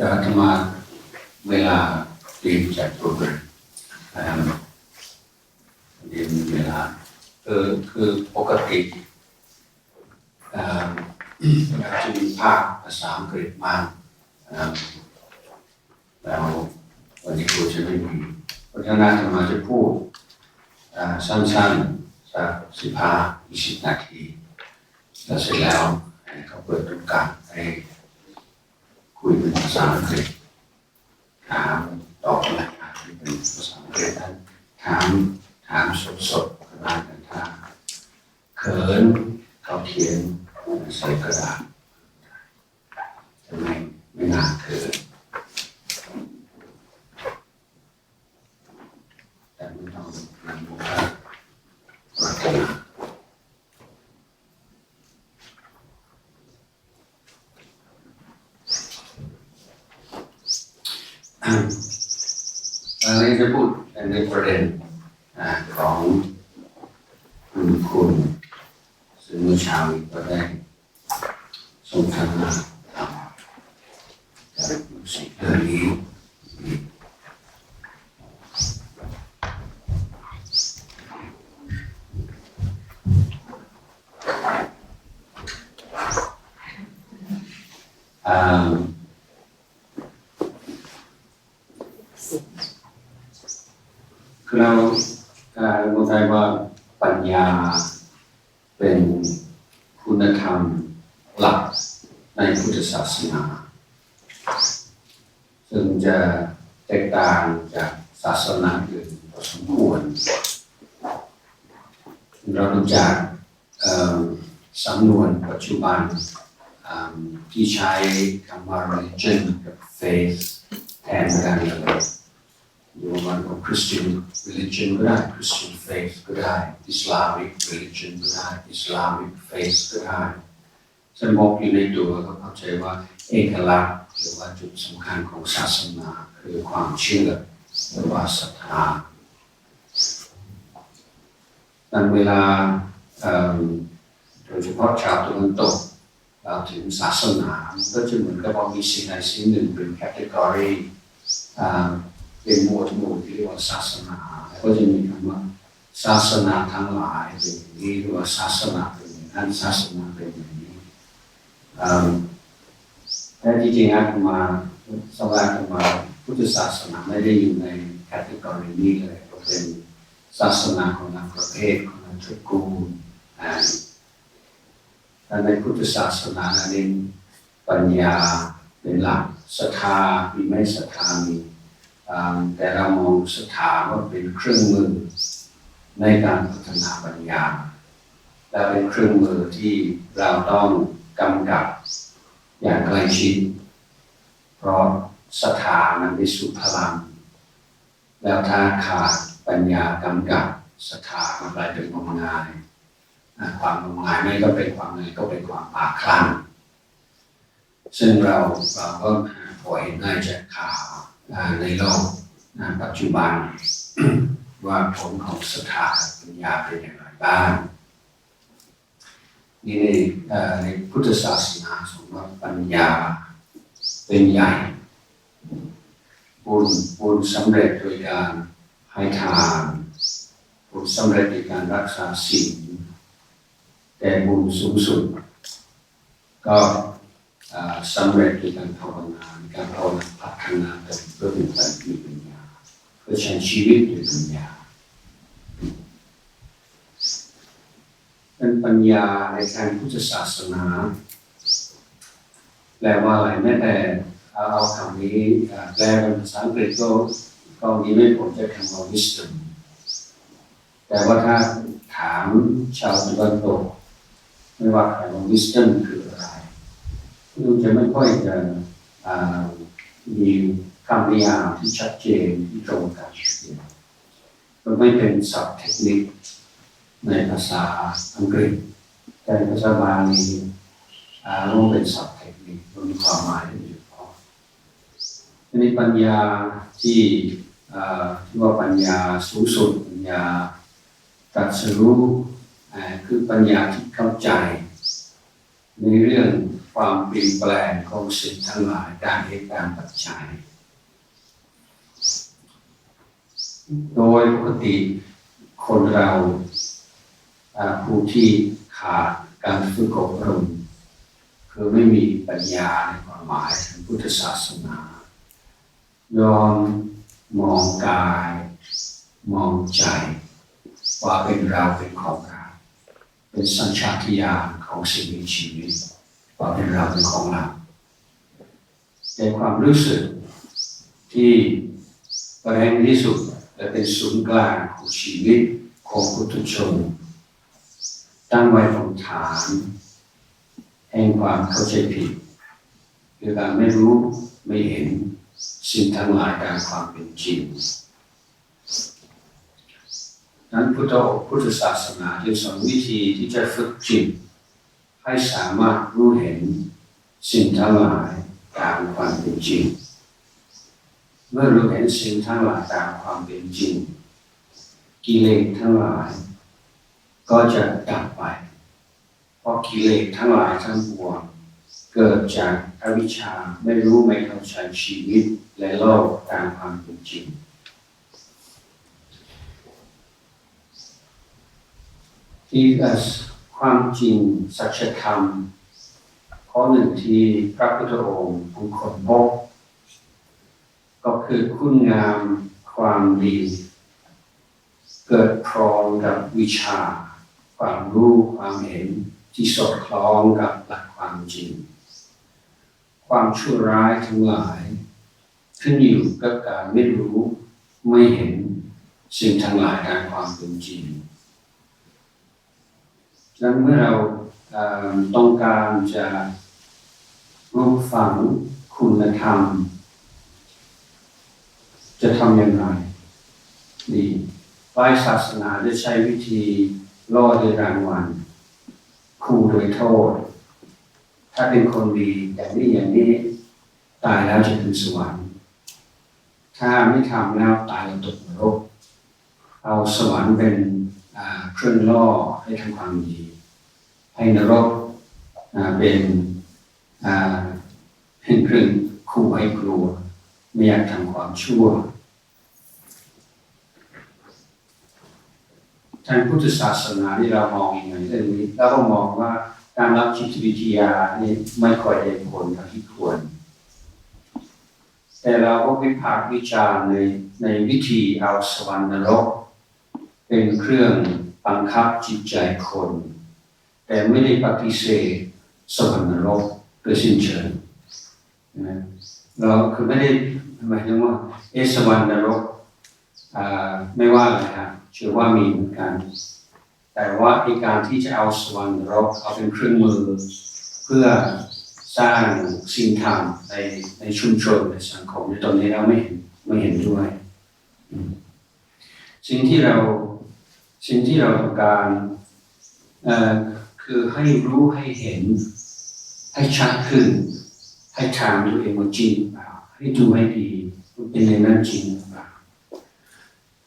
จะธรรมาเวลาเรียนจากโปรแกรมเรียนเวลาคือปกติเราจะมีภาคภาษาอังกฤษมากแล้ววันนี้ครูจะไม่มีเพราะฉะนั้นธรรมาจะพูดสั้นๆสัก15-20 นาทีแล้วเสร็จแล้วเขาเปิดโอกาสให้คุยเป็นภาษาอังกฤษถามตอบรายงานที่เป็นภาษาอังกฤษนั้นถามสดๆก็ได้กันถ้าเขินเขาเขียนใส่กระดาษจะไม่น่าเขินแต่ไม่ต้องนั่งดูว่าปรารถนาอันนี้จะพูดในประเด็นของคุณซึ่งเมื่อเช้านี้ก็ได้ส่งทางมาจากสิ่งเรื่องนี้คือเราเข้าใจว่าปัญญาเป็นคุณธรรมหลักในพุทธศาสนาซึ่งจะแตกต่างจากศาสนาอื่นพอสมควรเรารู้จักสำนวนปัจจุบันที่ใช้คำว่า religion กับ faith แทนกันเลยอยู่มันก็ Christian religion ก็ได้ Christian faith ก็ได้ Islamic religion ก็ได้ Islamic faith ก็ได้ฉันบอกอยู่ในตัวก็เข้าใจว่าเอกลักษณ์หรือว่าจุดสำคัญของศาสนาคือความเชื่อหรือว่าศรัทธาดังเวลาโดยเฉพาะชาวตะวันตกเราถึงศาสนาก็จะเหมือนกับว่ามีสิ่งใดสิ่งหนึ่งเป็นแคตตากรีเป็นหมวดหมู่ที่เรียกว่าศาสนาก็จะมีคำว่าศาสนาทั้งหลายเป็นอย่างนี้หรือว่าศาสนาเป็นอย่างนั้นศาสนาเป็นอย่างนี้แต่จริงๆนะมาสำหรับมาพุทธศาสนาไม่ได้อยู่ในแคตตากรีนี้เลยเป็นศาสนาของนักประเภทของนักตระกูลแต่ในพุทธศาสนาเน้นปัญญาเป็นหลักศรัทธามีไม่ศรัทธามีแต่เรามองศรัทธาว่าเป็นเครื่องมือในการพัฒนาปัญญาและเป็นเครื่องมือที่เราต้องกำกับอย่างใกล้ชิดเพราะศรัทธานั้นเป็นสุพลังแล้วถ้าขาดปัญญากำกับศรัทธามันกลายเป็นงมงายความงมงายไม่ก็เป็นความเลยก็เป็นความป่าคลั่งซึ่งเราก็พอเห็นได้จากข่าวในโลกปัจจุบันว่าผลของศรัทธาปัญญาเป็นอย่างไรบ้างนี่ในพุทธศาสนาสมมติว่าปัญญาเป็นใหญ่บุญสำเร็จโดยการให้ทานบุญสำเร็จโดยการรักษาศีลแต่บุญสูงสุดก็สำเร็จโดยการภาวนาการภาวนาพัฒนาตัวเพื่อเป็นการมีปัญญาเพื่อใช้ชีวิตด้วยปัญญาเป็นปัญญาในทางพุทธศาสนาแปลว่าอะไรแม้แต่เอาคำนี้แปลเป็นภาษาอังกฤษก็มีไม่ผลจากคำว่า wisdom แต่ว่าถ้าถามชาวตะวันตกไม่ว่าคำว่า wisdom คืออะไรดูจะไม่ค่อยจะมีคำนิยามที่ชัดเจนที่ตรงกันมันไม่เป็นศัพท์เทคนิคในภาษาอังกฤษแต่ภาษาบาลีมันเป็นศัพท์เทคนิคมันมีความหมายที่เฉพาะทีนี้ปัญญาที่ว่าปัญญาสูงสุดปัญญาตรัสรู้คือปัญญาที่เข้าใจในเรื่อง ความเปลี่ยนแปลงของสิ่งทั้งหลายตามเหตุการณ์ปัจจัยโดยปกติคนเราผู้ที่ขาดการฝึกอบรมคือไม่มีปัญญาในความหมายของพุทธศาสนายอมมองกายมองใจว่าเป็นเราเป็นของเราเป็นสัญชาตญาณของสิ่งมีชีวิตว่าเป็นเราเป็นของเราแต่ความรู้สึกที่แรงที่สุดและเป็นศูนย์กลางของชีวิตของปุถุชนตั้งไว้บนฐานแห่งความเข้าใจผิดคือการไม่รู้ไม่เห็นสิ่งทั้งหลายตามความเป็นจริงนั้นพุทธศาสนาจึงสอนวิธีที่จะฝึกจิตให้สามารถรู้เห็นสิ่งทั้งหลายตามความเป็นจริงเมื่อรู้เห็นสิ่งทั้งหลายตามความเป็นจริงกิเลสทั้งหลายก็จะดับไปเพราะกิเลสทั้งหลายทั้งปวงเกิดจากอวิชชาไม่รู้ไม่เข้าใจชีวิตและโลกตามความเป็นจริงที่ความจริงสัจธรรมข้อหนึ่งที่พระพุทธองค์ทรงค้นพบก็คือคุณงามความดีเกิดพร้อมกับวิชาความรู้ความเห็นที่สอดคล้องกับหลักความจริงความชั่วร้ายทั้งหลายขึ้นอยู่กับการไม่รู้ไม่เห็นสิ่งทั้งหลายตามความเป็นจริงดังนั้นเมื่อเราต้องการจะรู้ฝังคุณธรรมจะทำอย่างไรดีฝ่ายศาสนาจะใช้วิธีล่อด้วยรางวัลขู่โดยโทษถ้าเป็นคนดีอย่างนี้ตายแล้วจะถึงสวรรค์ถ้าไม่ทำแล้วตายแล้วตกนรกเอาสวรรค์เป็นเครื่องล่อให้ทำความดีให้นรกเป็นเครื่องขู่ให้กลัวไม่อยากทำความชั่วทางพุทธศาสนาที่เรามองอย่างไรเรื่องนี้เราก็มองว่าการรับจิตวิทยานี่ไม่ค่อยได้ผลเท่าที่ควรแต่เราก็วิพากษ์วิจารณ์ในวิธีเอาสวรรค์นรกเป็นเครื่องบังคับจิตใจคนแต่ไม่ได้ปฏิเสธสวรรค์นรกโดยสิ้นเชิงนะเราคือไม่ได้หมายถึงว่าสวรรค์นรกไม่ว่าอะไรครับเชื่อว่ามีเหมือนกันแต่ว่าการที่จะเอาสวรรค์นรกเอาเป็นเครื่องมือเพื่อสร้างสิ่งธรรมในชุมชนในสังคมในตรงนี้เราไม่เห็นด้วยสิ่งที่เราต้องการคือให้รู้ให้เห็นให้ชัดขึ้นให้ถามตัวเองว่าจริงหรือเปล่าให้ดูให้ดีว่าเป็นในนั้นจริงหรือเปล่า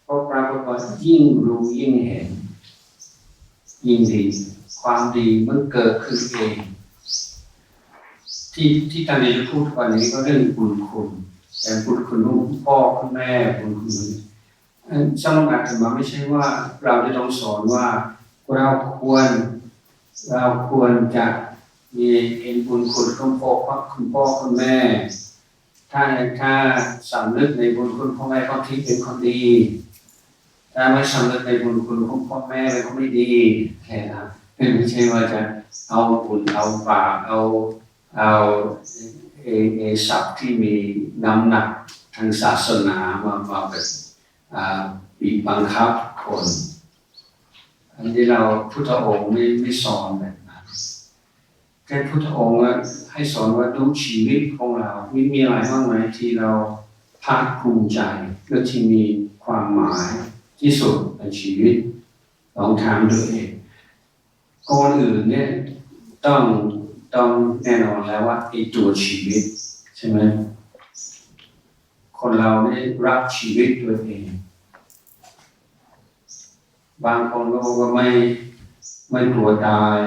เพราะปรากฏว่ายิ่งรู้ยิ่งเห็นยิ่งดีความดีมันเกิดขึ้นเองที่ตอนนี้จะพูดวันนี้ก็เรื่องบุญคุณแต่บุญคุณลูกพ่อคุณแม่บุญคุณสำหรับอาตมาไม่ใช่ว่าเราจะต้องสอนว่าเราควรจะมีเห็นบุญคุณของพ่อคุณแม่ถ้าสำนึกในบุญคุณพ่อแม่เขาทิ้งเป็นคนดีถ้าไม่สำนึกในบุญคุณของพ่อแม่เป็นคนไม่ดีแค่นั้นไม่ใช่ว่าจะเอาบุญเอาบาปเอาศัพท์ที่มีน้ำหนักทางศาสนามาแบบบีบบังคับคนอันนี้เราพุทธองค์ไม่สอนแบบนั้นแค่พุทธองค์ให้สอนว่าดูชีวิตของเรามีอะไรบ้างไหมที่เราภาคภูมิใจเพื่อที่มีความหมายที่สุดในชีวิตลองถามดูเองก่อนอื่นเนี่ยต้องแน่นอนแล้วว่าตัวชีวิตใช่ไหมคนเราได้รักชีวิตตัวเองบางคนก็บอกว่าไม่กลัวตาย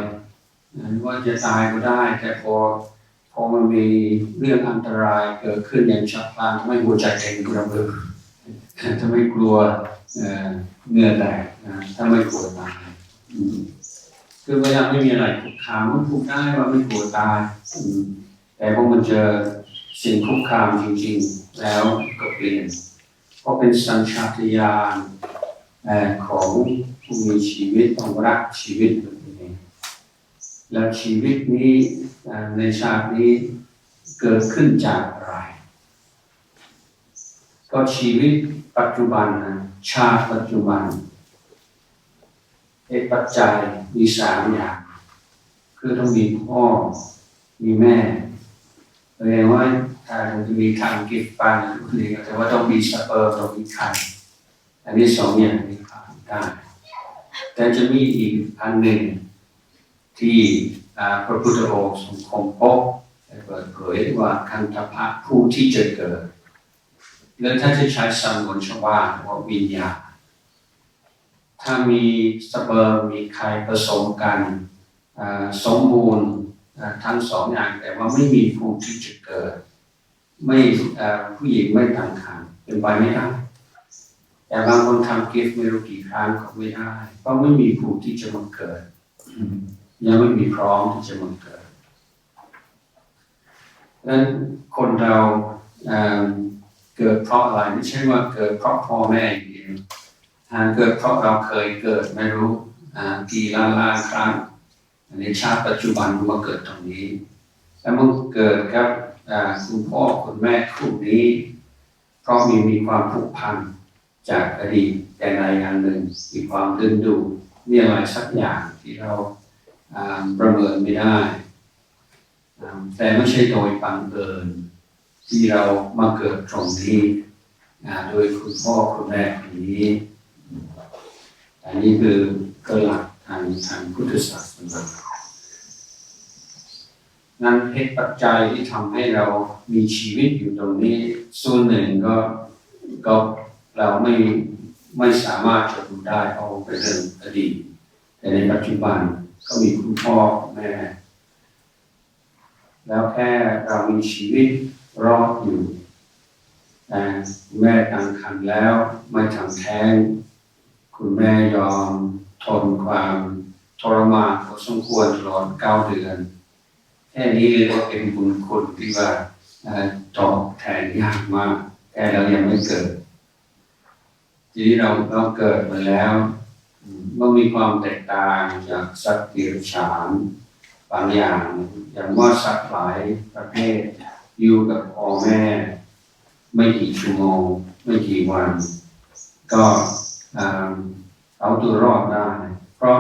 ว่าจะตายก็ได้แต่พอมันมีเรื่องอันตรายเกิดขึ้นอย่างฉับพลันทำให้หัวใจเต้นกระเบิดถ้าไม่กลัวเหงื่อแตกถ้าไม่กลัวตายคือเวลาไม่มีอะไรคุกคามมันพูดได้ว่าไม่กลัวตายแต่พอมันเจอสิ่งคุกคามจริงๆแล้วก็เปลี่ยนเพราะเป็นสัญชาตญาณของผู้มีชีวิตต้องรักชีวิตตัวเองและชีวิตนี้ในชาตินี้เกิดขึ้นจากอะไรก็ชีวิตปัจจุบันชาติปัจจุบันปัจจัยมี3 อย่างคือต้องมีพ่อมีแม่แสดงว่าถ้าเราจะมีทางกิฟต์ปันนี่ก็แต่ว่าต้องมีสเปิร์มต้องมีไข่อันนี้2 อย่างนี้ผ่านได้แต่จะมีอีกอันหนึ่งที่พระพุทธองค์ทรงค้นพบเปิดเผยว่าคันธพะผู้ที่จะเกิดแล้วถ้าจะใช้สำนวนชาวบ้านว่าวิญญาณถ้ามีสเปิร์มมีไข่ผสมกันสมบูรณ์ทั้ง2 อย่างแต่ว่าไม่มีผู้ที่จะเกิดไม่ผู้หญิงไม่ตั้งครรภ์เป็นไปไม่ได้แต่บางคนทำกิฟต์ไม่รู้กี่ครั้งก็ไม่ได้เพราะไม่มีผู้ที่จะมาเกิดยังไม่มีพร้อมที่จะมาเกิดดังนั้นคนเราเกิดเพราะอะไรไม่ใช่ว่าเกิดเพราะพ่อแม่อย่างเดียวเกิดเพราะเราเคยเกิดไม่รู้กี่ล้านครั้งในชาติปัจจุบันมาเกิดตรงนี้แล้วมันเกิดกับคุณพ่อคุณแม่คู่นี้เพราะมีความผูกพันจากอดีตแต่ในอันหนึ่งมีความดึงดูดมีอะไรสักอย่างที่เราประเมินไม่ได้แต่ไม่ใช่โดยบังเอิญที่เรามาเกิดตรงนี้โดยคุณพ่อคุณแม่คนนี้อันนี้คือหลักทางพุทธศาสนานั้นเหตุปัจจัยที่ทำให้เรามีชีวิตอยู่ตรงนี้ส่วนหนึ่งก็เราไม่สามารถจะดูได้เอาไปเรื่องอดีตแต่ในปัจจุบันก็มีคุณพ่อแม่แล้วแค่เรามีชีวิตรอดอยู่แม่ตั้งครรภ์แล้วไม่ทำแท้งคุณแม่ยอมทนความทรมานพอสมควรตลอด9 เดือนแค่นี้ก็เป็นบุญคุณที่ว่าตอบแทนยากมากแค่เรายังไม่เกิดทีนี้เราเกิดมาแล้วมันมีความแตกต่างจากสัตว์เดรัจฉานบางอย่างว่าสัตว์หลายประเภทอยู่กับพ่อแม่ไม่กี่ชั่วโมงไม่กี่วันก็เอาตัวรอดได้เพราะ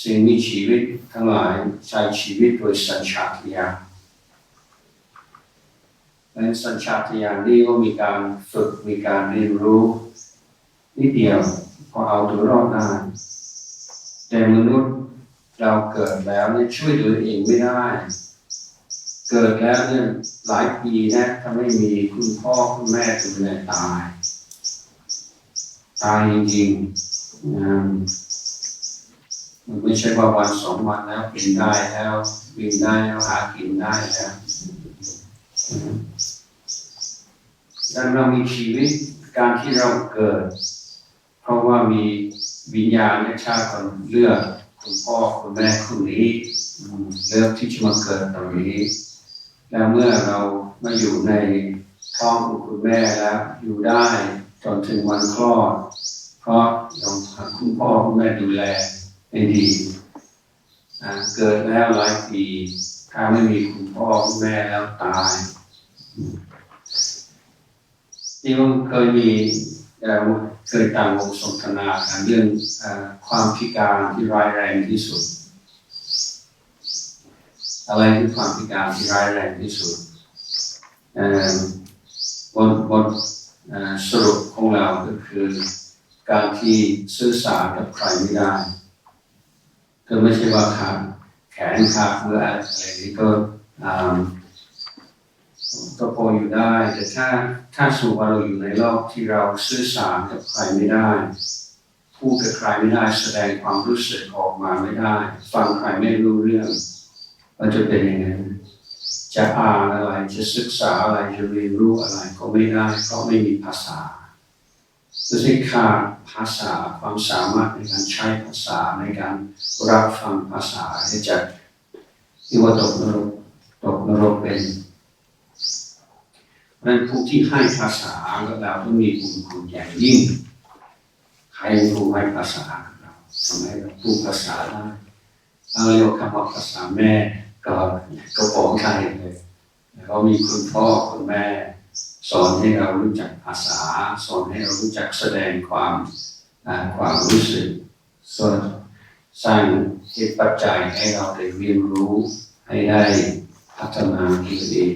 สิ่งมีชีวิตทั้งหลายใช้ชีวิตโดยสัญชาตญาณและสัญชาตญาณนี้ก็มีการฝึกมีการเรียนรู้นิดเดียวพอเอาตัวรอดได้แต่มนุษย์เราเกิดแล้วเนี่ยช่วยเหลือเองไม่ได้เกิดแล้วเนี่ยหลายปีนะถ้าไม่มีคุณพ่อคุณแม่ดูแลตายจริงมันไม่ใช่ว่าวัน2 วันแล้วกินได้แล้ววิ่งได้แล้วหากินได้แล้วดังเรามีชีวิตการที่เราเกิดเพราะว่ามีวิญญาณและชาติคนเลือกคุณพ่อคุณแม่คนนี้เลือกที่จะมาเกิดตรงนี้แล้วเมื่อเรามาอยู่ในท้องของคุณแม่แล้วอยู่ได้จนถึงวันคลอดเพราะคุณพ่อคุณแม่ดูแลให้ดีเกิดแล้วหลายปีถ้าไม่มีคุณพ่อคุณแม่แล้วตายนี่ผมเคยตามวงสนทนาเรื่องความพิการที่ร้ายแรงที่สุดอะไรคือความพิการที่ร้ายแรงที่สุดบทสรุปของเราก็คือการที่สื่อสารกับใครไม่ได้ก็ไม่ใช่ว่าขาแขนขาเมื่ออะไรนี้ก็พออยู่ได้แต่ถ้าสู่ว่าเราอยู่ในโลกที่เราสื่อสารกับใครไม่ได้ พูดกับใครไม่ได้แสดงความรู้สึกออกมาไม่ได้ฟังใครไม่รู้เรื่องมันจะเป็นยังไงจะอ่านอะไรจะศึกษาอะไรจะเรียนรู้อะไรก็ไม่ได้เพราะไม่มีภาษาจะใช้ขาดภาษาความสามารถในการใช้ภาษาในการรับฟังภาษาจะที่ว่าตกนรกเป็นเพราะฉะนั้นผู้ที่ให้ภาษาก็เราต้องมีบุญคุณอย่างยิ่งใครรู้ให้ภาษาเราทำให้เราพูดภาษาได้เราเรียกคำว่าภาษาแม่ก็ฟ้องไทยเลยเรามีคุณพ่อคุณแม่สอนให้เรารู้จักภาษาสอนให้เรารู้จักแสดงความรู้สึกสร้างเหตุปัจจัยให้เราได้เรียนรู้ให้ได้พัฒนาตัวเอง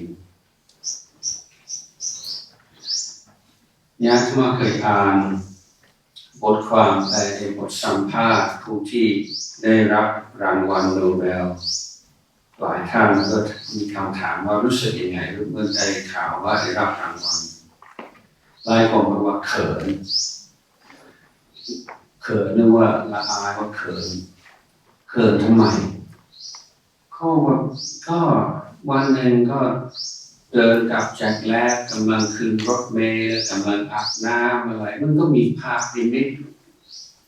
ญาติมาเคยอ่านบทความในบทสัมภาษณ์ผู้ที่ได้รับรางวัลโนเบลหลายท่านก็มีคำถามว่ารู้สึกยังไงเมื่อได้ข่าวว่าได้รับรางวัลหลายคนบอกว่าเขินนึกว่าละอายว่าเขินทำไมก็วันหนึ่งก็เดินกลับจากแลบกำลังขึ้นรถเมล์กำลังอาบน้ำอะไรมันก็มีภาพนิด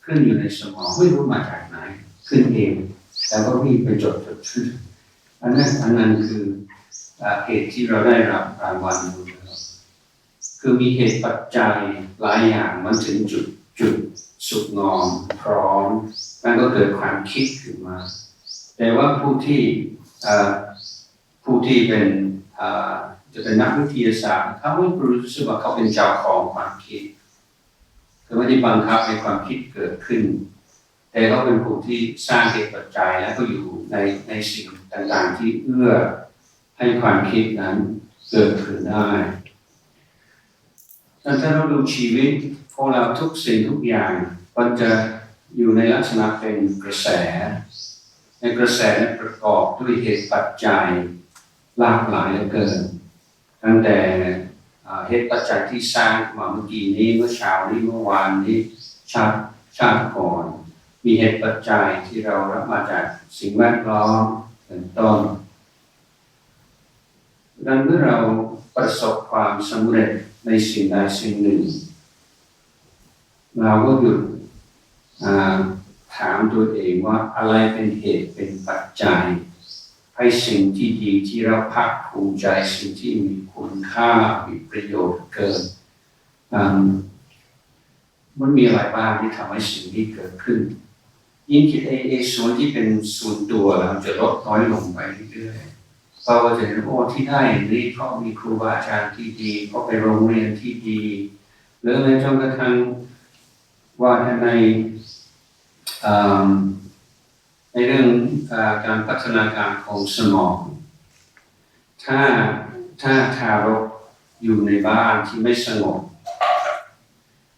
ขึ้นอยู่ในสมองไม่รู้มาจากไหนขึ้นเองแต่ก็รีบไปจดอันนั้นคือเหตุที่เราได้รับรางวัลคือมีเหตุปัจจัยหลายอย่างมันถึงจุดสุกงอมพร้อมมันก็เกิดความคิดขึ้นมาแต่ว่าผู้ที่เป็นจะเป็นนักวิทยาศาสตร์เขาไม่รู้สึกว่าเขาเป็นเจ้าของความคิดคือไม่ได้บังคับให้ความคิดเกิดขึ้นแต่เขาเป็นผู้ที่สร้างเหตุปัจจัยและก็อยู่ในสิ่งต่างๆที่เอื้อให้ความคิดนั้นเกิดขึ้นได้ถ้าเราดูชีวิตของเราทุกสิ่งทุกอย่างมันจะอยู่ในลักษณะเป็นกระแสในกระแสประกอบด้วยเหตุปัจจัยหลากหลายเหลือเกินตั้งแต่เหตุปัจจัยที่สร้างมาเมื่อกี้นี้เมื่อเช้านี้เมื่อวานนี้ชาติก่อนมีเหตุปัจจัยที่เรารับมาจากสิ่งแวดล้อมเป็นต้นดังนั้นเมื่อเราประสบความสำเร็จในสิ่งใดสิ่งหนึ่งเราก็หยุดถามตัวเองว่าอะไรเป็นเหตุเป็นปัจจัยให้สิ่งที่ดีที่เราภาคภูมิใจสิ่งที่มีคุณค่ามีประโยชน์เกินมันมีอะไรบ้างที่ทำให้สิ่งนี้เกิดขึ้นยิ่งคิดส่วนที่เป็นส่วนตัวเราจะลดน้อยลงไปเรื่อยๆเพราะว่าจะเห็นที่ได้นี่เพราะมีครูบาอาจารย์ที่ดีเพราะไปโรงเรียนที่ดีหรือในจนกระทั่งว่าในเรื่องการพัฒนาการของสมองถ้าทารกอยู่ในบ้านที่ไม่สงบ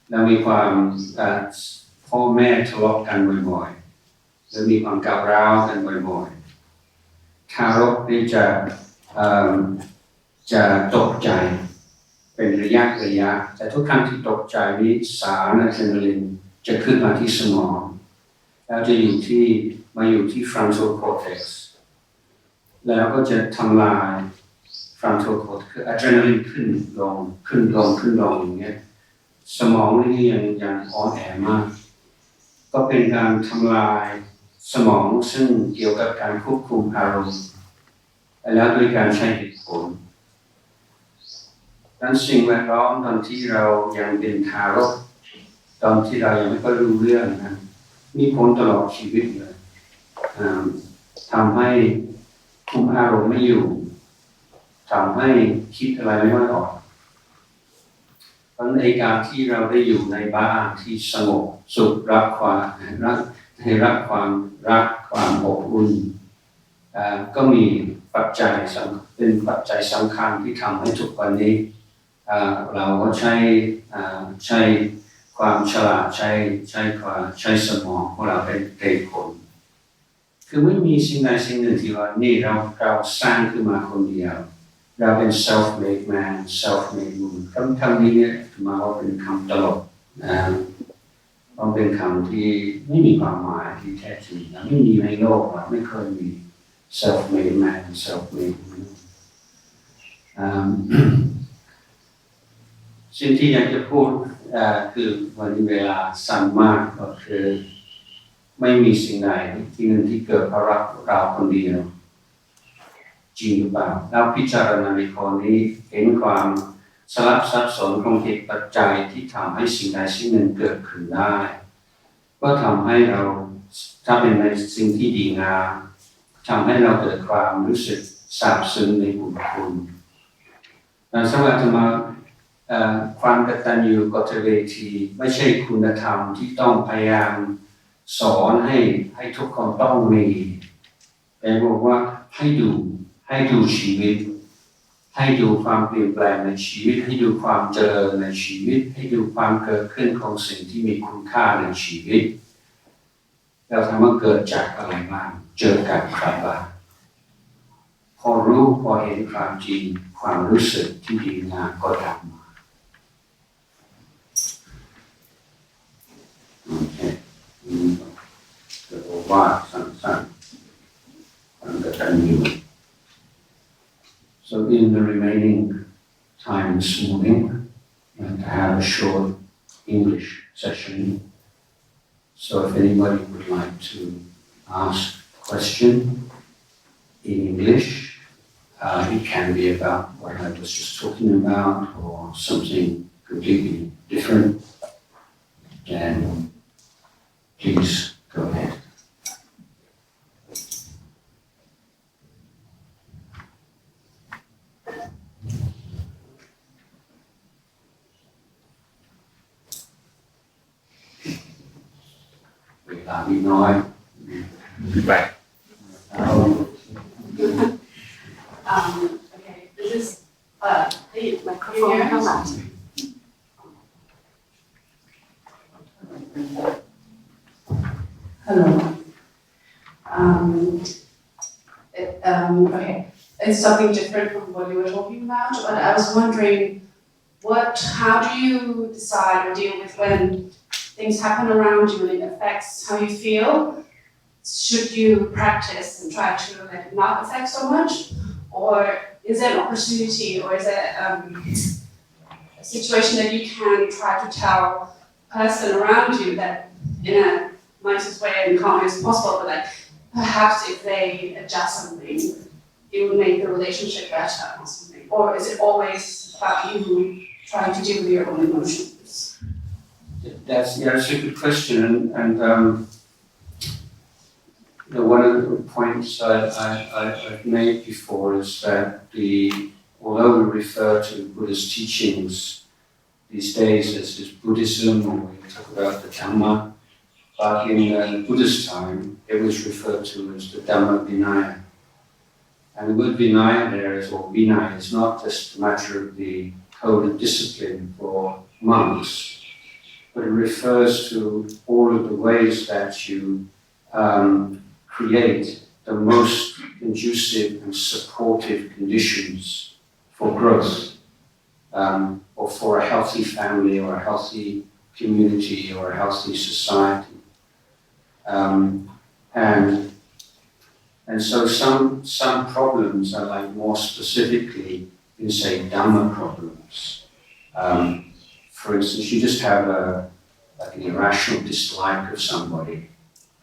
แล้วมีความพ่อแม่ทะเลาะกันบ่อยๆแล้วมีความก้าวร้าวกันบ่อยๆทารกนี่จะตกใจเป็นระยะแต่ทุกครั้งที่ตกใจนี้สารอะดรีนาลินจะขึ้นมาที่สมองแล้วจะอยู่ที่ frontal cortex แล้วก็จะทำลาย frontal cortex คืออะดรีนาลินขึ้นลงอย่างเงี้ยสมองนี่ยังอ่อนแอมากก็เป็นการทำลายสมองซึ่งเกี่ยวกับการควบคุมอารมณ์แล้วโดยการใช้เหตุผลดังนั้นสิ่งแวดล้อมตอนที่เรายังเป็นทารกตอนที่เรายังไม่ค่อยรู้เรื่องนะมีผลตลอดชีวิตเลยทำให้คุมอารมณ์ไม่อยู่ทำให้คิดอะไรไม่ออกเพราะในการที่เราได้อยู่ในบ้านที่สงบสุขรับความรักความอบอุ่นก็มีปัจจัยเป็นปัจจัยสำคัญที่ทำให้ทุกวันนี้เราก็ใช้ความฉลาดใช้สมองของเราเป็นเหตุผลคือไม่มีสิ่งใดสิ่งหนึ่งที่ว่านี่เราสร้างขึ้นมาคนเดียวเราเป็น self-made man self-made woman คำนี้เนี่ยมาว่าเป็นคำตลกเพ มันเป็นคำที่ไม่มีความหมายที่แท้จริงนะไม่มีในโลกนะไม่เคยมี self-made man self-made woman สิ่งที่อยากจะพูดคือวันนี้เวลาสั้นมากก็คือไม่มีสิ่งใดที่หนึ่งที่เกิดเพราะเราคนเดียวจริงหรือเปล่าแล้วพิจารณาในข้อนี้เห็นความสลับซับซ้อนของเหตุปัจจัยที่ทำให้สิ่งใดสิ่งหนึ่งเกิดขึ้นได้ก็ทำให้เราถ้าเป็นในสิ่งที่ดีงามทำให้เราเกิดความรู้สึกซาบซึ้งในบุญคุณสำหรับธรรมะความกตัญญูกตเวทีไม่ใช่คุณธรรมที่ต้องพยายามสอนให้ทุกคนต้องมีแต่บอกว่าให้ดูชีวิตให้ดูความเปลี่ยนแปลงในชีวิตให้ดูความเจริญในชีวิตให้ดูความเกิดขึ้นของสิ่งที่มีคุณค่าในชีวิตแล้วธรรมะเกิดจากอะไรบ้างเจอกับใครบ้างพอรู้พอเห็นความจริงความรู้สึกที่ดีงามก็ทำมาจะบอกว่าสั้นๆความกตัญญู So in the remaining time this morning, I'm going to have a short English session. So if anybody would like to ask a question in English, it can be about what I was just talking about or something completely different, then please go ahead. Right. Okay, this is the microphone. Hello. Okay, it's something different from what you were talking about, but I was wondering, how do you decide or deal with when things happen around you and it affects how you feel? Should you practice and try to let it not affect so much? Or is there an opportunity, or is there a situation that you can try to tell a person around you that in a nicest way and calm as possible, but like perhaps if they adjust something, it would make the relationship better or something? Or is it always about you trying to deal with your own emotions? That's a good question, and one of the points I've made before is that although we refer to Buddhist teachings these days as Buddhism, or we talk about the Dhamma, but in Buddhist time it was referred to as the Dhamma Vinaya. And the word Vinaya there or Vinaya is not just a matter of the code of discipline for monks, but it refers to all of the ways that you create the most conducive and supportive conditions for growth, or for a healthy family, or a healthy community, or a healthy society. And so some problems are like more specifically, you say, Dhamma problems. For instance, you just have an irrational dislike of somebody,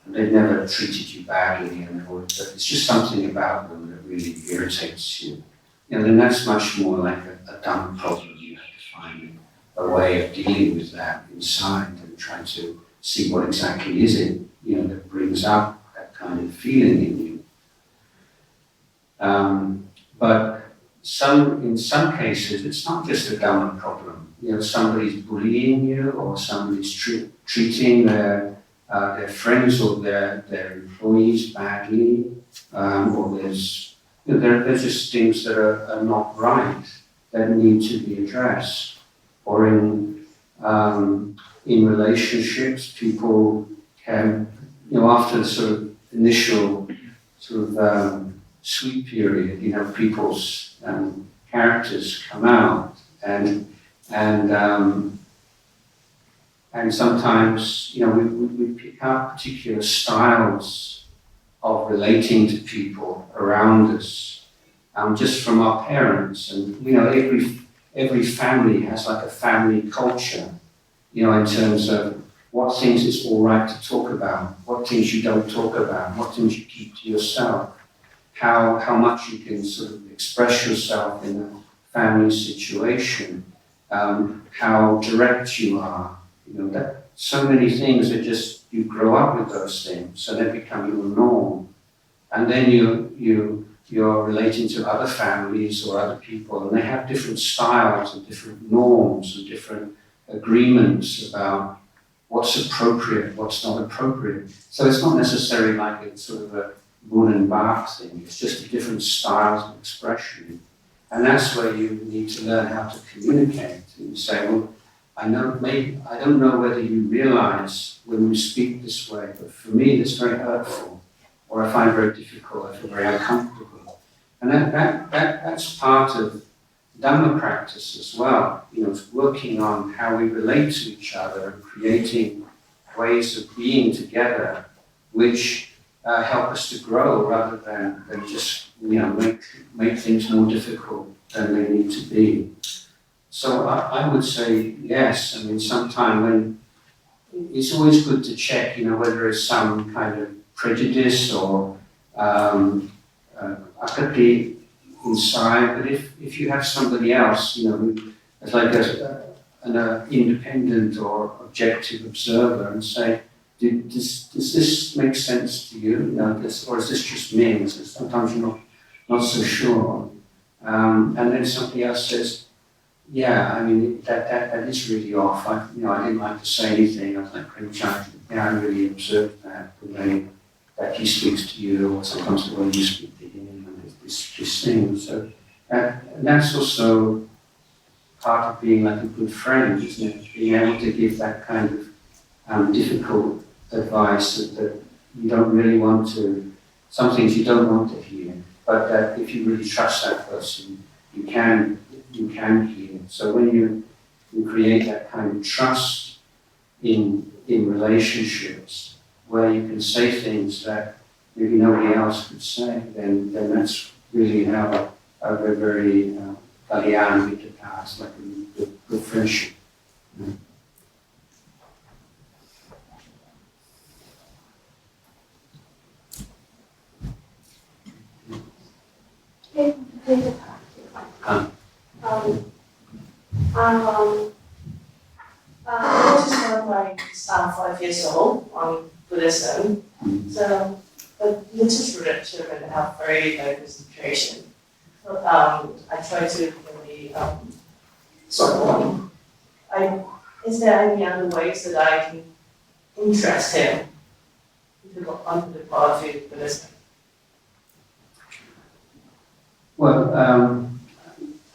and they've never treated you badly, but it's just something about them that really irritates you. Then that's much more like a Dhamma problem. You have to find a way of dealing with that inside and try to see what exactly is it, that brings up that kind of feeling in you. But in some cases, it's not just a Dhamma problem. Somebody's bullying you, or somebody's treating their friends or their employees badly, or there's just things that are not right that need to be addressed. Or in relationships, people can, after the sort of initial sweet period, people's characters come out, and And sometimes, we pick up particular styles of relating to people around us, just from our parents. And, every family has like a family culture, in terms of what things it's all right to talk about, what things you don't talk about, what things you keep to yourself, how much you can sort of express yourself in a family situation, how direct you are, that so many things are just, you grow up with those things, so they become your norm. And then you're relating to other families or other people, and they have different styles and different norms and different agreements about what's appropriate, what's not appropriate. So it's not necessarily like it's sort of a Gun and Bach thing, it's just different styles of expression. And that's where you need to learn how to communicate. And you say, well, I don't know whether you realize when you speak this way, but for me it's very hurtful, or I find it very difficult, I feel very uncomfortable. And that's part of Dhamma practice as well. It's working on how we relate to each other and creating ways of being together which help us to grow rather than just make things more difficult than they need to be. So I would say yes. I mean, sometime when it's always good to check, whether there's some kind of prejudice or akati inside. But if you have somebody else, as like an independent or objective observer, and say, does this make sense to you? Or is this just me? So sometimes you're not so sure. And then somebody else says, yeah, I mean, that is really off. I didn't like to say anything. I was like, I really observed that the way that he speaks to you, or sometimes the way you speak to him, and this thing. So that's also part of being like a good friend, isn't it? Being able to give that kind of difficult advice that you don't really want to, some things you don't want to hear, but that if you really trust that person, you can hear. So when you create that kind of trust in relationships, where you can say things that maybe nobody else could say, then that's really how a very kalyan vittaka, like a good friendship. I just got my son 5 years old on Buddhism, so the little children have very low concentration. So, I try to really support him. Is there any other ways that I can interest him onto the path of Buddhism? Well,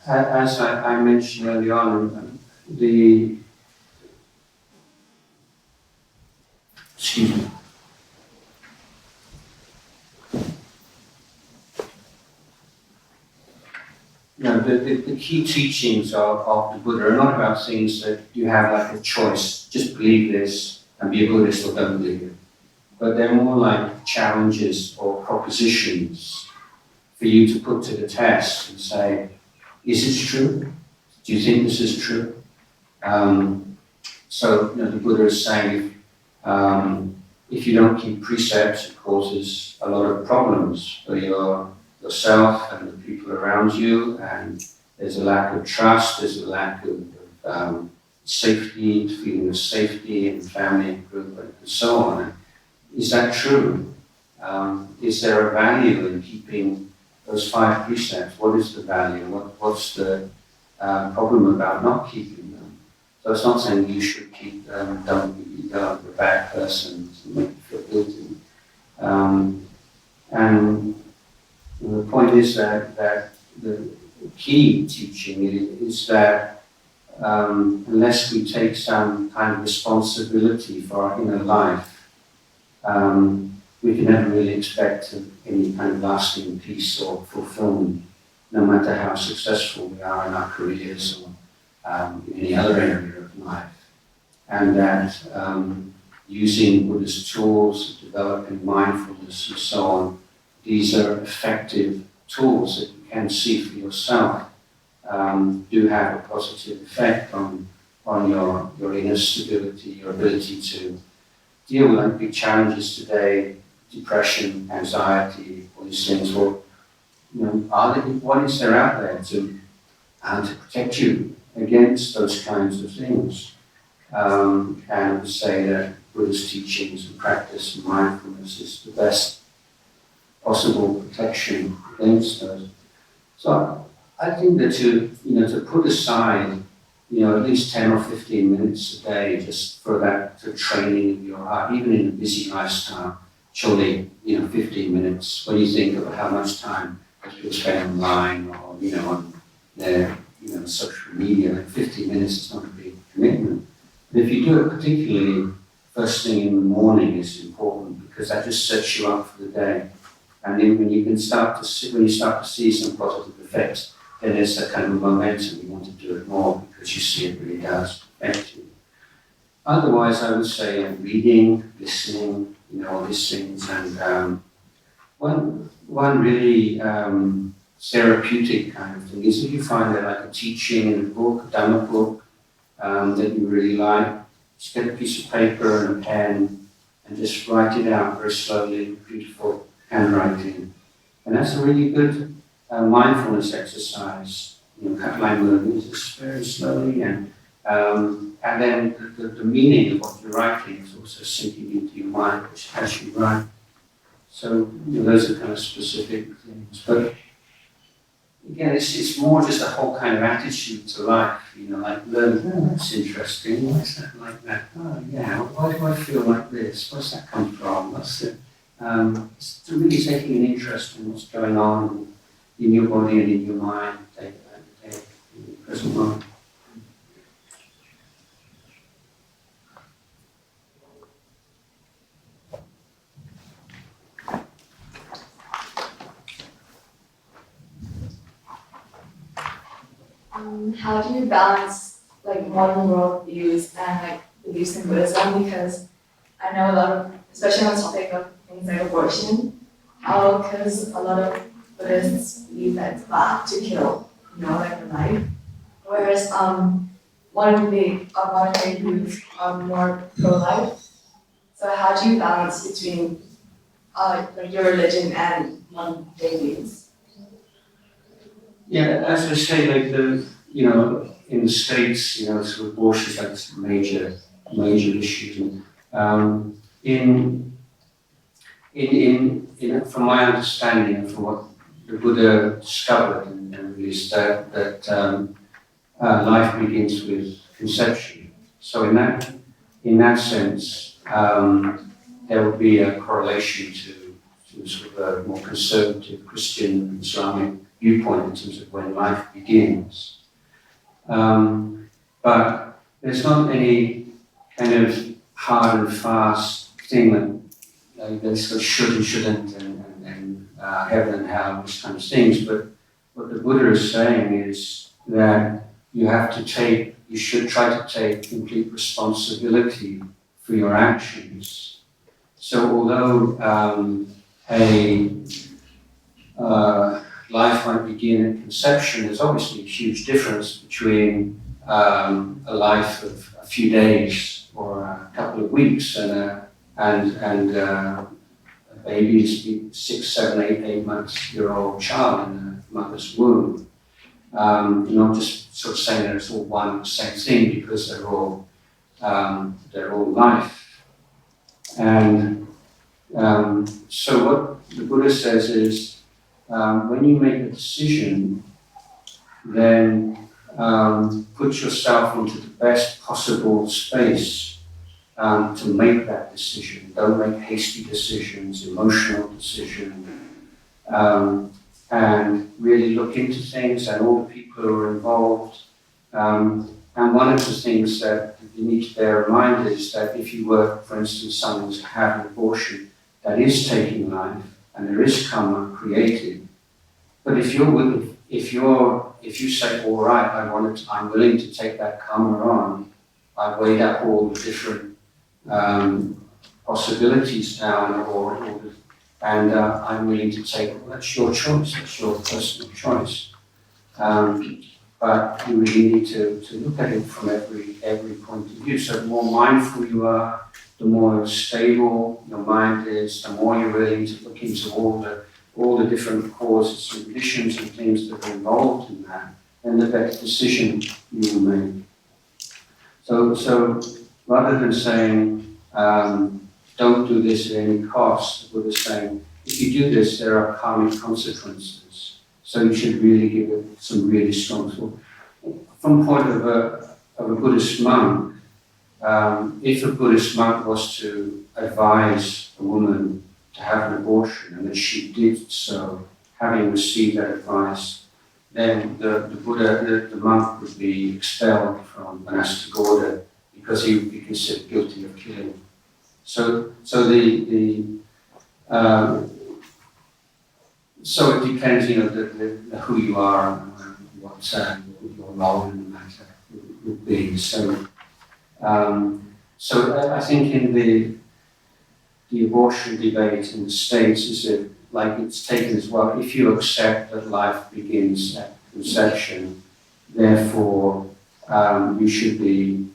as I mentioned early on, excuse me. The key teachings of the Buddha are not about things that you have like a choice, just believe this and be a Buddhist or don't believe it. But they're more like challenges or propositions for you to put to the test and say, is this true? Do you think this is true? So the Buddha is saying, if you don't keep precepts, it causes a lot of problems for yourself and the people around you, and there's a lack of trust, there's a lack of safety, feeling of safety in family and group and so on. Is that true? Is there a value in keeping those 5 precepts? What is the value? What's the problem about not keeping them? So it's not saying you should keep them, don't be a bad person to make you feel guilty. And the point is that the key teaching is that unless we take some kind of responsibility for our inner life, we can never really expect any kind of lasting peace or fulfillment, no matter how successful we are in our careers or in any other area of life. and that using Buddhist tools, developing mindfulness and so on, these are effective tools that you can see for yourself, do have a positive effect on your inner stability, your ability to deal with big challenges today, depression, anxiety, all these things. Well, what is there out there to protect you against those kinds of things? And I would say that Buddhist teachings and practice and mindfulness is the best possible protection against those. So I think that to put aside, at least 10 or 15 minutes a day just for that training of your heart, even in a busy lifestyle, surely, 15 minutes, when you think about how much time people spend online or, on their, social media, like 15 minutes is not a big commitment. But if you do it particularly first thing in the morning is important because that just sets you up for the day. And then when you start to see some positive effects, then there's that kind of momentum, you want to do it more because you see it really does affect you. Otherwise, I would say reading, listening, all these things, and one really therapeutic kind of thing is if you find that like a teaching in a book, a Dhamma book, that you really like, just get a piece of paper and a pen and just write it out very slowly, beautiful handwriting. And that's a really good mindfulness exercise. Line learning is just very slowly, and then the meaning of what you're writing is also sinking into your mind as you write. So those are kind of specific things. But again, it's more just a whole kind of attitude to life. Like learning, oh, that's interesting. Why is that like that? Oh, yeah. Why do I feel like this? Where's that come from? What's it? It's really taking an interest in what's going on in your body and in your mind, day by day, in the present moment. How do you balance modern world views and beliefs in Buddhism? Because I know a lot of, especially on the topic of things like abortion, because a lot of Buddhists believe that it's bad to kill, a life. Whereas modern day youth are more pro-life. So how do you balance between your religion and modern day views? Yeah, as I say, in the States, sort of abortion is like this major issue. From my understanding and from what the Buddha discovered and released, that life begins with conception. So in that sense, there would be a correlation to sort of a more conservative Christian Islamic viewpoint in terms of when life begins. But there's not any kind of hard and fast thing that there's should and shouldn't and heaven and hell, these kind of things. But what the Buddha is saying is that you should try to take complete responsibility for your actions. So although life might begin at conception, there's obviously a huge difference between a life of a few days or a couple of weeks and a baby's 6, 7, 8 months-year-old child in a mother's womb. Not just sort of saying that it's all one and the same thing because they're all life. And so what the Buddha says is, when you make a decision, then put yourself into the best possible space to make that decision. Don't make hasty decisions, emotional decisions, and really look into things and all the people who are involved. And one of the things that you need to bear in mind is that if you were, for instance, someone to have an abortion, that is taking life, and there is karma created. But if you say, all right, I'm willing to take that karma on, I weighed up all the different possibilities down, and I'm willing to take, well, that's your choice, that's your personal choice. But you really need to look at it from every point of view. So the more mindful you are, the more stable your mind is, the more you're willing to look into all the different causes and conditions and things that are involved in that, then the better decision you will make. So rather than saying, don't do this at any cost, the Buddha is saying, if you do this, there are karmic consequences. So you should really give it some really strong thought. From the point of a Buddhist monk, if a Buddhist monk was to advise a woman to have an abortion, and that she did so, having received that advice, then the monk would be expelled from monastic order because he would be considered guilty of killing. So it depends, who you are and what your role in the matter would be. So I think in the abortion debate in the States is that, like it's taken as well, if you accept that life begins at conception, therefore you should be,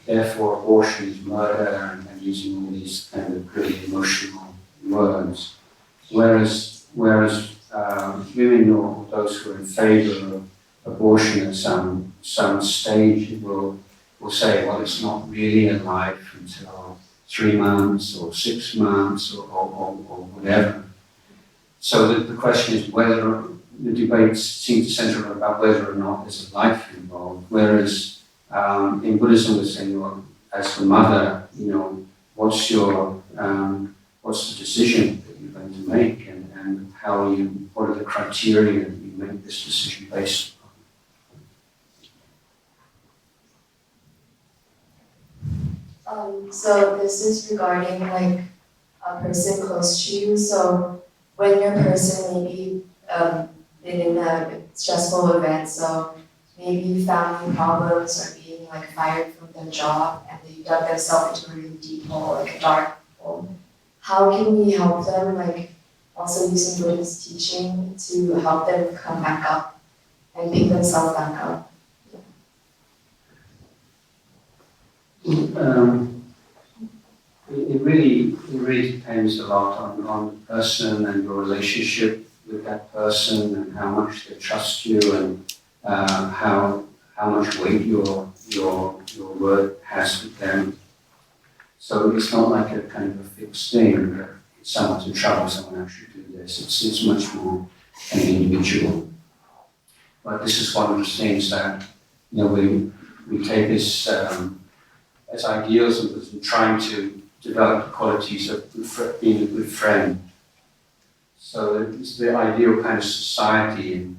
therefore abortion is murder, and using all these kind of really emotional words. Whereas women or those who are in favour of abortion at some stage will say, well, it's not really a life until 3 months or 6 months or whatever. So the question is whether the debates seem to centre about whether or not there's a life involved. Whereas in Buddhism, we're saying, well, as the mother, what's the decision that you're going to make, and what are the criteria that you make this decision based upon? So this is regarding like a person close to you. So when your person maybe been in a stressful event, so maybe family problems or being like fired from their job, and they dug themselves into a really deep hole, like a dark hole. How can we help them, like also using Buddhist teaching to help them come back up and pick themselves back up? It really depends a lot on the person and your relationship with that person, and how much they trust you, and how much weight your word has with them. So it's not like a kind of a fixed thing that if someone's in trouble, someone else should do this. It's much more kind of individual. But this is one of the things that we take as ideals and trying to develop the qualities of being a good friend. So it's the ideal kind of society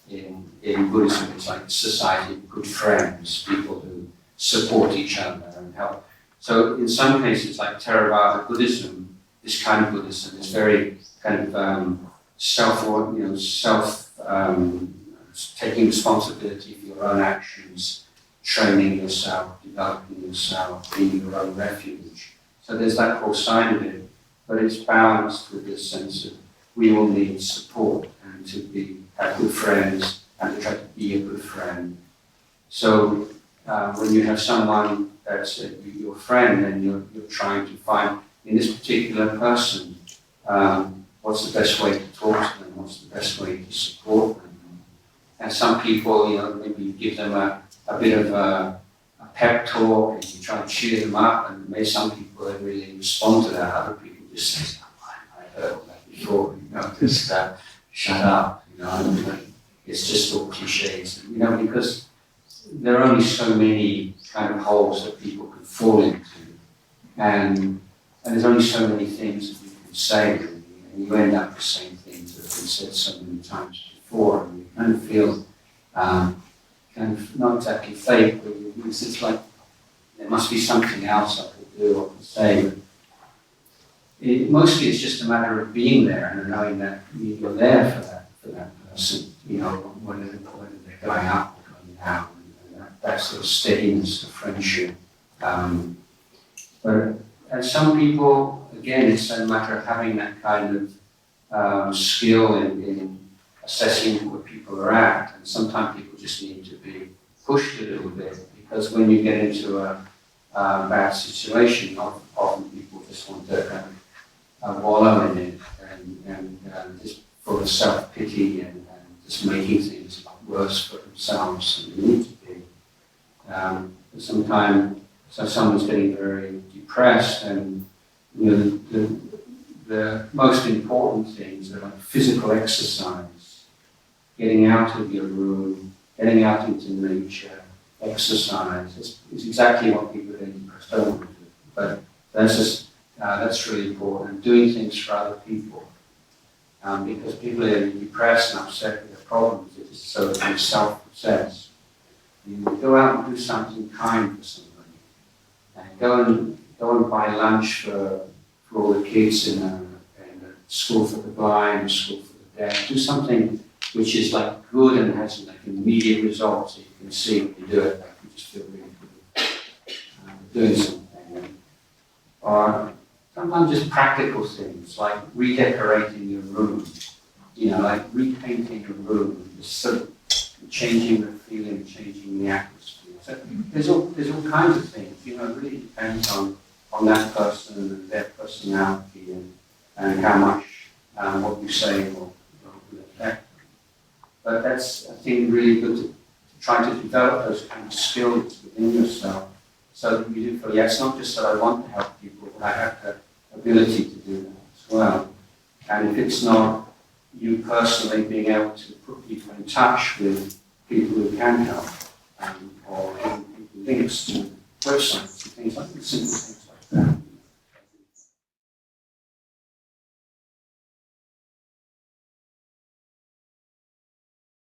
in Buddhism. It's like a society of good friends, people who support each other and help. So in some cases, like Theravada Buddhism, this kind of Buddhism is very kind of taking responsibility for your own actions, training yourself, developing yourself, being your own refuge. So there's that whole side of it, but it's balanced with this sense of we all need support and to have good friends and to try to be a good friend. So when you have someone that's your friend, and you're trying to find in this particular person what's the best way to talk to them, what's the best way to support them. And some people, maybe you give them a bit of a pep talk, and you try and cheer them up, and maybe some people really respond to that. Other people just say, I heard all that before, just shut up, it's just all cliches, because there are only so many kind of holes that people can fall into, and there's only so many things that you can say, really, and you end up with saying things that have been said so many times before, and you kind of feel kind of not exactly fake, but it's like there must be something else I could do or could say. But mostly it's just a matter of being there and knowing that you're there for that person, whether they're going up or going down. And that sort of steadiness of friendship. And some people, again, it's a matter of having that kind of skill in assessing where people are at. And sometimes people just need to be pushed a little bit, because when you get into a bad situation, often people just want to kind of wallow in it and just full of self-pity and just making things worse for themselves than they need to be. Sometimes, so someone's getting very depressed, and the most important things are like physical exercise, getting out of your room, getting out into nature, exercise. It's exactly what people are depressed don't want to do. But that's really important. Doing things for other people. Because people are depressed and upset with their problems, it's so self-obsessed. You go out and do something kind for somebody. And go and buy lunch for all the kids in a school for the blind, a school for the deaf. Do something which is like good and has like immediate results that you can see when you do it. Like you just feel really good doing something. Or sometimes just practical things like redecorating your room, like repainting your room, just sort of changing the feeling, changing the atmosphere. So there's all kinds of things. It really depends on that person and their personality and how much what you say will affect them. But that's, I think, really good to try to develop those kind of skills within yourself, so that you do feel, it's not just that I want to help people, but I have the ability to do that as well. And if it's not you personally being able to put people in touch with people who can help, or giving people links to websites and things like that, simple things